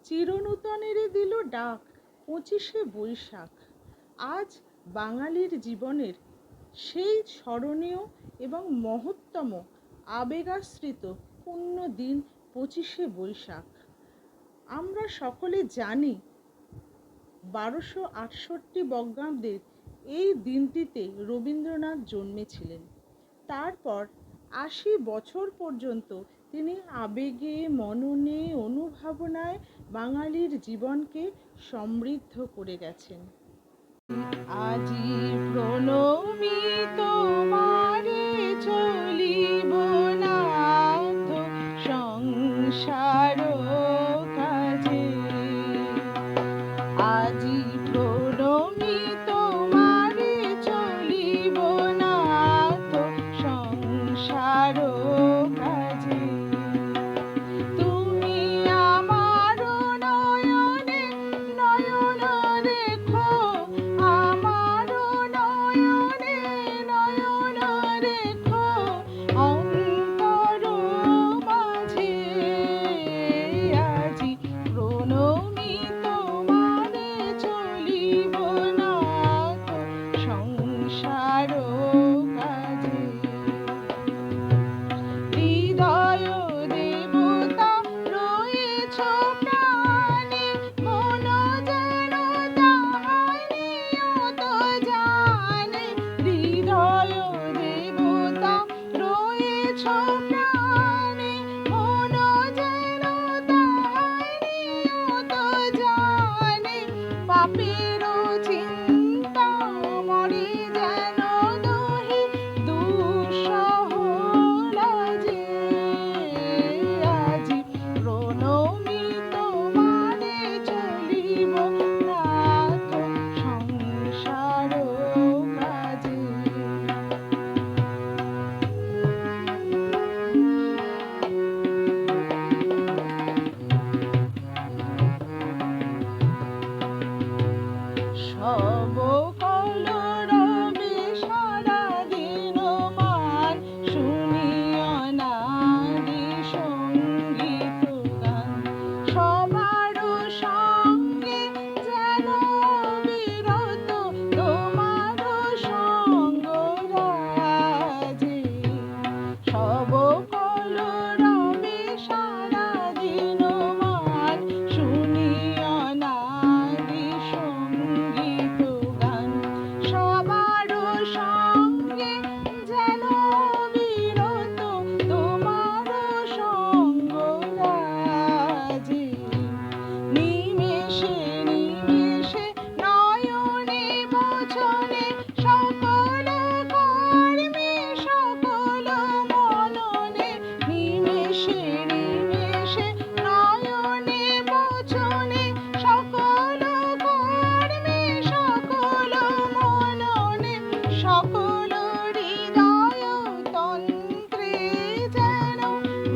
চিরনূতনেরে দিল ডাক 25শে বৈশাখ। আজ বাঙালির জীবনের সেই স্মরণীয় এবং মহত্তম আবেগাশ্রিত পুণ্য দিন 25শে বৈশাখ। আমরা সকলে জানি 1268 বঙ্গাব্দের এই দিনটিতে রবীন্দ্রনাথ জন্মেছিলেন। তারপর 80 বছর পর্যন্ত তিনি আবেগে, মননে, অনুভাবনায় বাঙালির জীবনকে সমৃদ্ধ করে গেছেন। আজি প্রণমি তোমারে চলিব নাথ সংসার কাজে। আজি প্রণমি তোমারে চলিব নাথ সংসার কাজে। তুমি আমার নয়নে নয়ন রেখো, আমার নয়নে নয়ন রেখো অন্তর মাঝে। আজি প্রণমি তোমারে চলিব নাথ সংসার কাজে। হৃদয় দেবতা রয়েছ প্রাণে, মন যেন তাহাই নিয়ত জানে। হৃদয় দেবতা রয়েছ প্রাণে, মন যেন তাহাই নিয়ত জানে। পাপের চিন্তা মরে যেন দহি দুঃসহ লাজে। আজি প্রণমি তোমারে চলিব নাথ সংসার কাজে। সব কলরবে সারা দিন মান, শুনিও নারী সঙ্গীত গান। সবার সঙ্গে যেন বিরত তোমার সঙ্গ রাজে। সব কলরবে সারা দিন মান, শুনিও নারী সঙ্গীত গান। সবার সঙ্গে যেন বিরত তোমার সঙ্গ রাজে। নিমেষে নিমেষে নয়নে বচনে সকল কর্মে সকল মননে। নিমেষে নিমেষে নয়নে বচনে সকল কর্মে সকল মননে। সকল হৃদয় তন্ত্রে যেন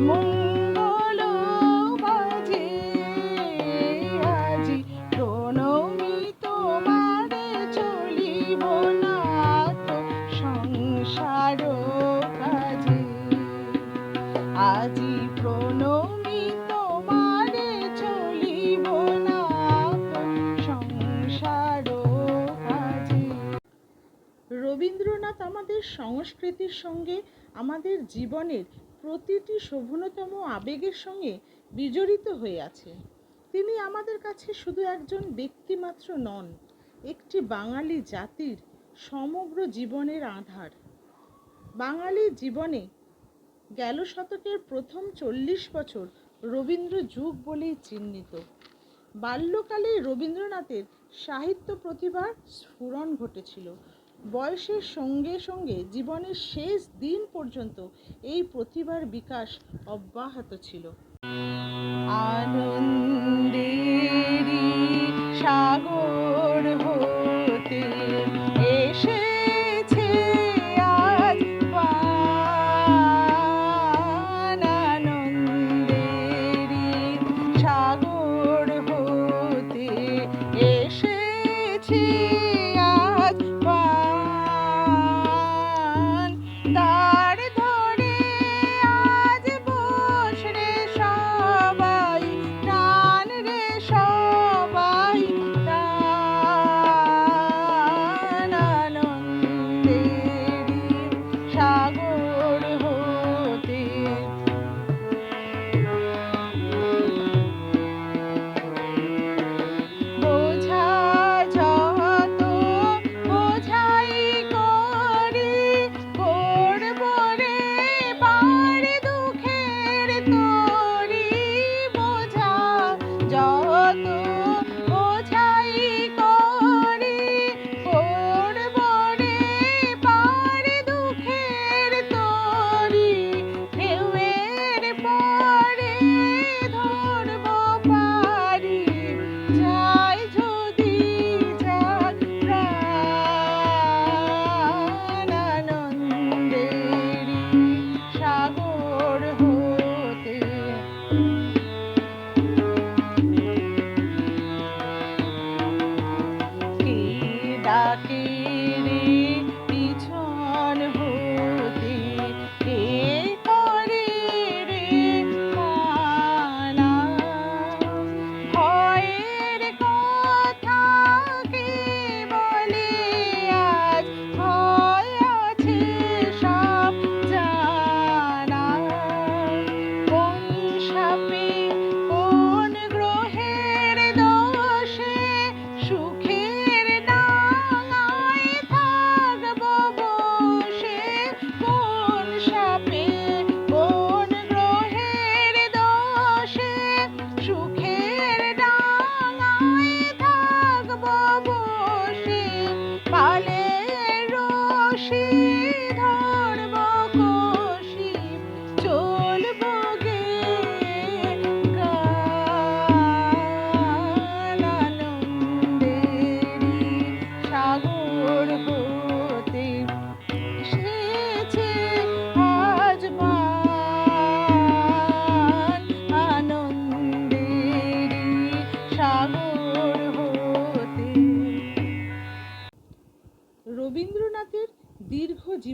মঙ্গল বাজে। আজি প্রণমি তোমারে চলিব নাথ সংসার কাজে। আজি প্রণমি তোমারে চলিব নাথ সংসার কাজে। রবীন্দ্রনাথ আমাদের সংস্কৃতির সঙ্গে আমাদের জীবনের প্রতিটি শোভনতম আবেগের সঙ্গে বিজড়িত হয়ে আছে। তিনি আমাদের কাছে শুধু একজন ব্যক্তিমাত্র নন, একটি বাঙালি জাতির সমগ্র জীবনের আধার। বাঙালি জীবনে গেল শতকের প্রথম 40 বছর রবীন্দ্র যুগ বলেই চিহ্নিত। বাল্যকালেই রবীন্দ্রনাথের সাহিত্য প্রতিভার স্ফুরণ ঘটেছিল। বয়সের সঙ্গে সঙ্গে জীবনের শেষ দিন পর্যন্ত এই প্রতিভার বিকাশ অব্যাহত ছিল। আনন্দেরই সাগর হতে এসেছে আজ প্রাণ। আনন্দেরই সাগর হতে এসেছে আজ প্রাণ। দ্বার ধরে আজ বসরে সবাই, প্রাণ রে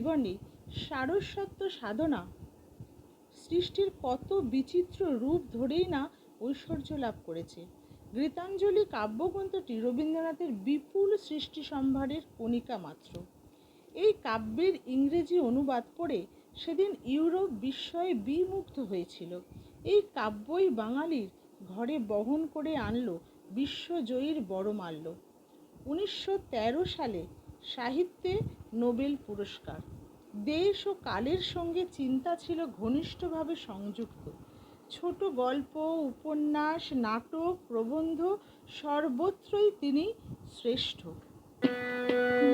জীবনে সারস্বত সাধনা সৃষ্টির কত বিচিত্র রূপ ধরেই না ঐশ্বর্য লাভ করেছে। গীতাঞ্জলি কাব্যগ্রন্থটি রবীন্দ্রনাথের বিপুল সৃষ্টি সম্ভারের কণিকা মাত্র। এই কাব্যের ইংরেজি অনুবাদ পড়ে সেদিন ইউরোপ বিস্ময়ে বিমুগ্ধ হয়েছিল। এই কাব্যই বাঙালির ঘরে বহন করে আনলো বিশ্বজয়ীর বড়মাল্য। 1913 সালে সাহিত্যে নোবেল পুরস্কার। দেশ ও কালের সঙ্গে চিন্তা ছিল ঘনিষ্ঠভাবে সংযুক্ত। ছোট গল্প, উপন্যাস, নাটক, প্রবন্ধ সর্বত্রই তিনি শ্রেষ্ঠ।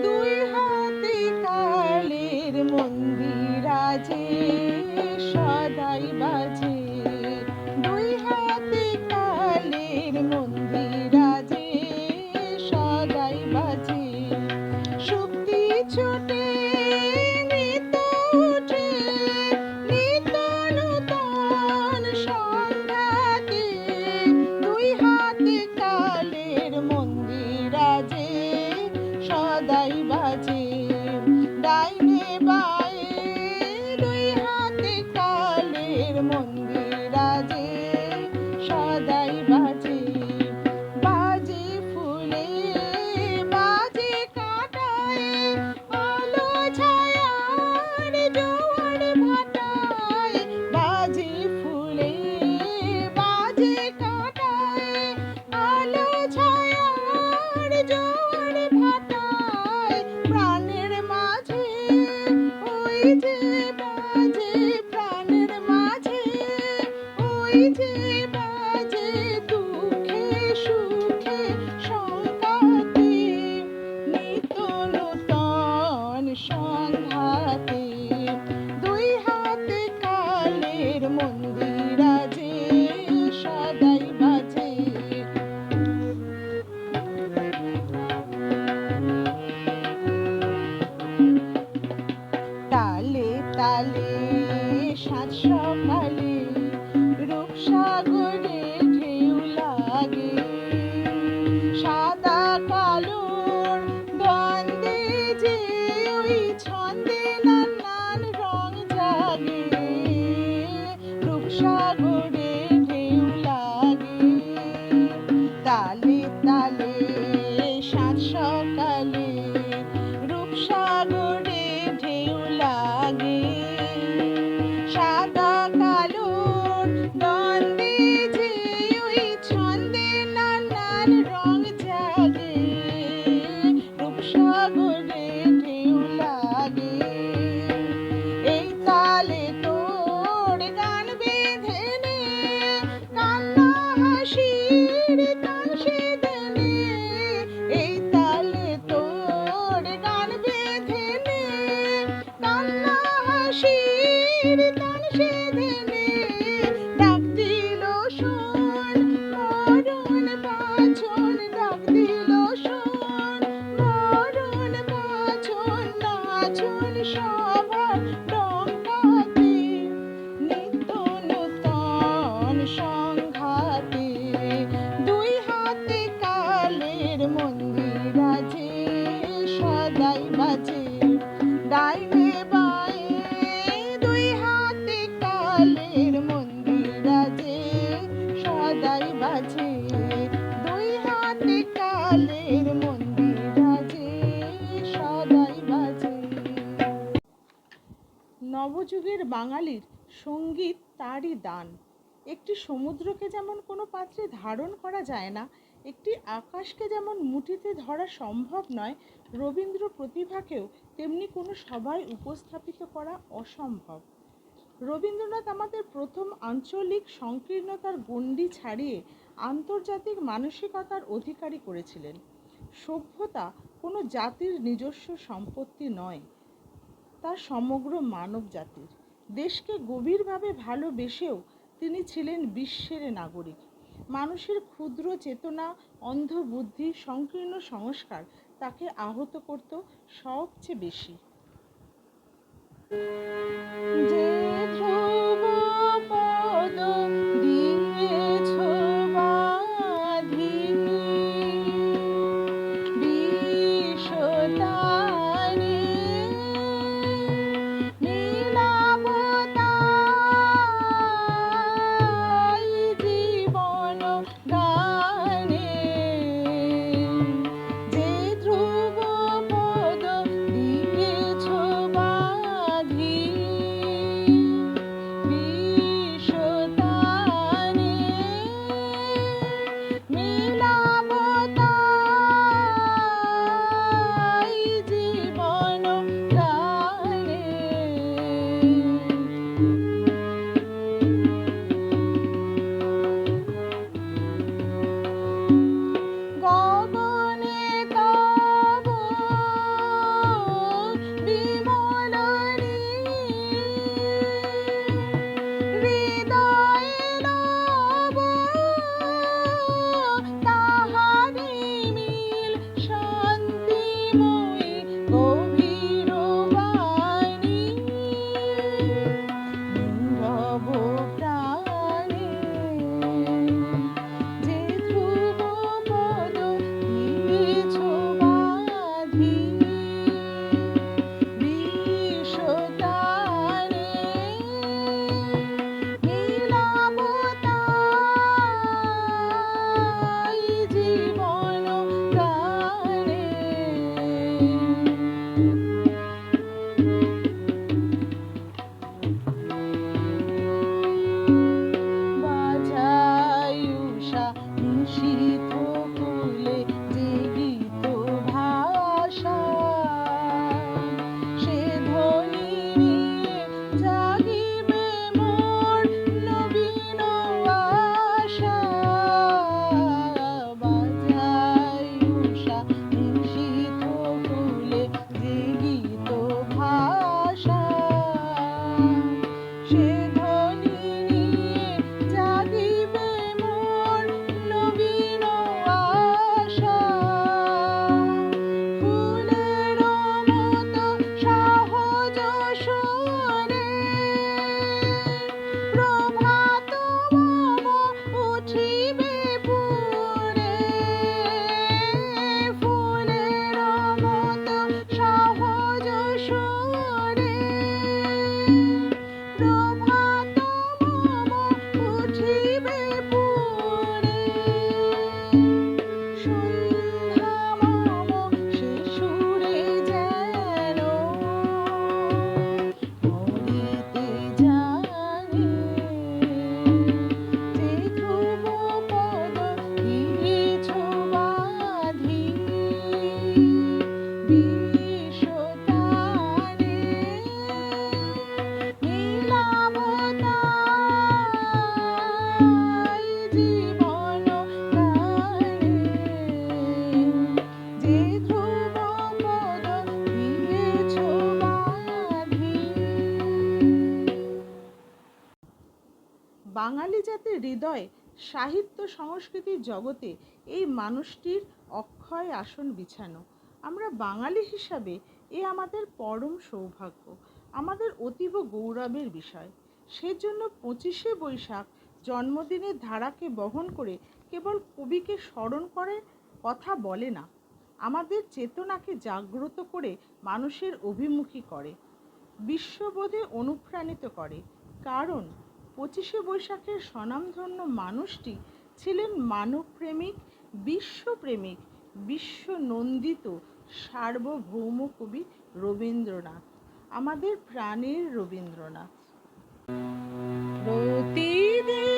দুই হাতে কালের মন্দিরাজে সদাই বাজে, দুই হাতে কালের মন্দিরাজে সদাই বাজে, শক্তি ছোটে নিত উঠে নিত নূতন সংঘাতে, দুই হাতে কালের মন্দিরাজে সদাই বাজে, ডাইনে বায়ে দুই হাতে কালের মন্দিরাজে সদাই বাজে, বাজে ফুলে বাজে কাঁটায় আলো ছায়ার জোয়ার ভাটায়, বাজে ফুলে বাজে কাঁটায় আলো ছায়ার জোয়ার ভাটায়, প্রাণের মাঝে ওই যে বাজে, প্রাণের মাঝে ওই যে বাজে, দুঃখে সুখে সংঘাতে নিত নূতন সংঘাতে, দুই হাতে কালের মন্দিরাজে সদাই বাজে। তালে তালে সাত সকালে রূপসাগরে ঢেউ লাগে, সাদা কালোর দ্বন্দ্বে যে ওই ছন্দে নানান রং জাগে, রূপসাগরে ঢেউ লাগে, তালে তালে সাত সকালে রূপসাগরে ঢেউ লাগে, সাদা কালোর দ্বন্দ্বে যে ওই ছন্দে নানান রং জাগে, রূপসাগরে ঢেউ লাগে, এই তালে তোর গান বেঁধে নে কান্না হাসির তান সেঁধে নে, এই তালে তোর গান বেঁধে নে কান্না হাসির তান সেঁধে নে, ডাক দিল শোন মরণ বাছন, ডাক দিল শোন মরণ বাছন, নাচন সবার ডঙ্কাতে নিত্য নূতন সংঘাতে, দুই হাতে কালের মন্দিরাজে সদাই বাজে, ডাইনে বায়ে দুই হাতে কালের মন্দিরাজে সদাই বাজে, দুই হাতে কালের মন্দিরাজে সদাই বাজে। নবযুগের বাঙালির সঙ্গীত তারই দান। একটি সমুদ্রকে যেমন কোনো পাত্রে ধারণ করা যায় না, একটি আকাশকে যেমন মুঠিতে ধরা সম্ভব নয়, রবীন্দ্র প্রতিভাকেও তেমনি কোনো সভায় উপস্থাপিত করা অসম্ভব। রবীন্দ্রনাথ আমাদের প্রথম আঞ্চলিক সংকীর্ণতার গণ্ডি ছাড়িয়ে আন্তর্জাতিক মানসিকতার অধিকারী করেছিলেন। সভ্যতা কোনো জাতির নিজস্ব সম্পত্তি নয়, তা সমগ্র মানব জাতির। দেশকে গভীরভাবে ভালোবেসেও তিনি ছিলেন বিশ্বের নাগরিক। মানুষের ক্ষুদ্র চেতনা, অন্ধ বুদ্ধি, সংকীর্ণ সংস্কার তাকে আহত করত সবচেয়ে বেশি। যে ধ্রুব পদ দিয়েছ বাঁধিনি, বিষতারে গানে, যে ধ্রুব পদ দিয়েছ বাঁধি বিশ্বতানে, মিলাব তাই জীবন গানে। গগনে তব বিমল হৃদয়ে লব তাহারি মিল শান্তিময়ী গভীর বাণী, নীরব প্রাণে, যে ধ্রুব পদ দিয়েছ বাঁধি বিশ্বতানে, মিলাব তাই জীবন গানে। বাজাই উষা নিশীথ কূলে যে গীত ভাষা, সে ধ্বনি নিয়ে জাগিবে মোর নবীন আশা। বাজাই উষা নিশীথ কূলে যে গীত ভাষা, সে ধ্বনি নিয়ে জাগিবে মোর নবীন আশা। ফুলের মতো সহজ সুরে প্রভাত মম উঠিবে পুরে, ফুলের মতো সহজ সুরে প্রভাত মম উঠিবে পুরে, সন্ধ্যা মম সে সুরে যেন মরিতে জানে, যে ধ্রুব পদ দিয়েছ বাঁধি বিশ্বতানে, মিলাব তাই জীবন গানে, যে ধ্রুব পদ দিয়েছ বাঁধি। বাঙালি জাতির হৃদয়ে সাহিত্য সংস্কৃতির জগতে এই মানুষটির অক্ষয় আসন বিছানো। আমরা বাঙালি হিসাবে এ আমাদের পরম সৌভাগ্য, আমাদের অতীব গৌরবের বিষয়। সেজন্য 25শে বৈশাখ জন্মদিনের ধারাকে বহন করে কেবল কবিকে স্মরণ করে কথা বলে না, আমাদের চেতনাকে জাগ্রত করে মানুষের অভিমুখী করে, বিশ্ববোধে অনুপ্রাণিত করে। কারণ 25শে বৈশাখের স্বনামধন্য মানুষটি ছিলেন মানবপ্রেমিক, বিশ্বপ্রেমিক, বিশ্বনন্দিত সার্বভৌম কবি রবীন্দ্রনাথ, আমাদের প্রাণের রবীন্দ্রনাথ। প্রতিদিন